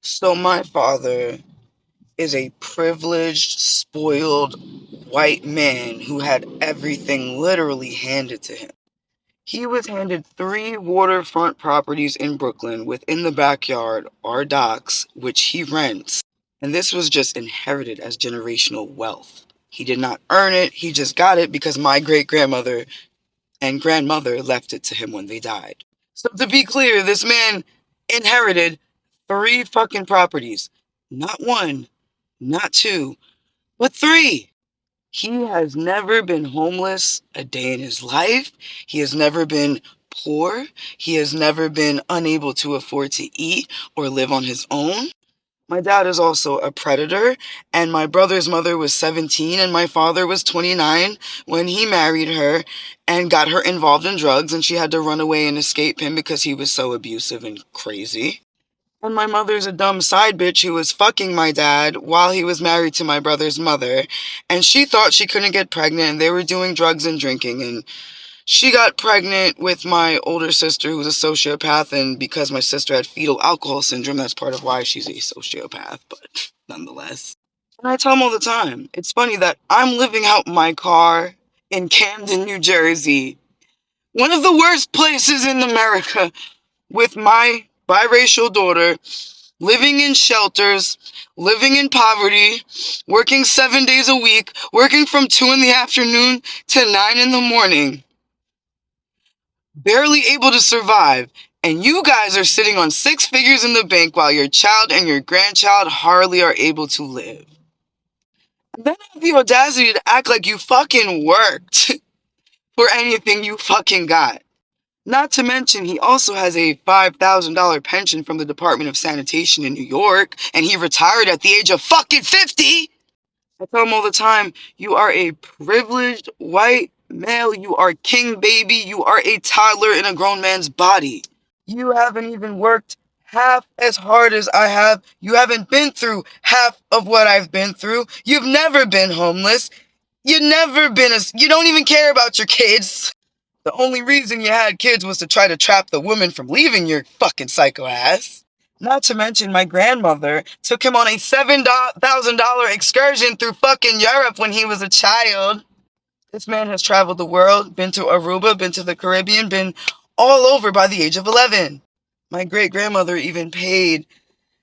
So my father is a privileged, spoiled white man who had everything literally handed to him. He was handed 3 waterfront properties in Brooklyn within the backyard are docks, which he rents. And this was just inherited as generational wealth. He did not earn it, he just got it because my great grandmother and grandmother left it to him when they died. So to be clear, this man inherited 3 fucking properties. Not one, not two, but 3. He has never been homeless a day in his life. He has never been poor. He has never been unable to afford to eat or live on his own. My dad is also a predator, and my brother's mother was 17 and my father was 29 when he married her and got her involved in drugs, and she had to run away and escape him because he was so abusive and crazy. And my mother's a dumb side bitch who was fucking my dad while he was married to my brother's mother, and she thought she couldn't get pregnant, and they were doing drugs and drinking, and she got pregnant with my older sister who's a sociopath, and because my sister had fetal alcohol syndrome, that's part of why she's a sociopath, but nonetheless. And I tell them all the time, it's funny that I'm living out my car in Camden, New Jersey, one of the worst places in America, with my biracial daughter, living in shelters, living in poverty, working 7 days a week, working from 2 in the afternoon to 9 in the morning, barely able to survive, and you guys are sitting on 6 figures in the bank while your child and your grandchild hardly are able to live. And then have the audacity to act like you fucking worked for anything you fucking got. Not to mention, he also has a $5,000 pension from the Department of Sanitation in New York, and he retired at the age of fucking 50! I tell him all the time, you are a privileged white male, you are king baby, you are a toddler in a grown man's body. You haven't even worked half as hard as I have. You haven't been through half of what I've been through. You've never been homeless. You don't even care about your kids. The only reason you had kids was to try to trap the woman from leaving your fucking psycho ass. Not to mention, my grandmother took him on a $7,000 excursion through fucking Europe when he was a child. This man has traveled the world, been to Aruba, been to the Caribbean, been all over by the age of 11. My great-grandmother even paid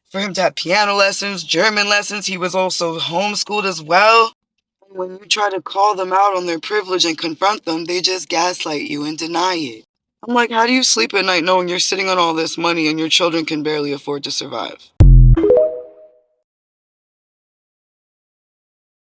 for him to have piano lessons, German lessons. He was also homeschooled as well. When you try to call them out on their privilege and confront them, they just gaslight you and deny it. I'm like, how do you sleep at night knowing you're sitting on all this money and your children can barely afford to survive?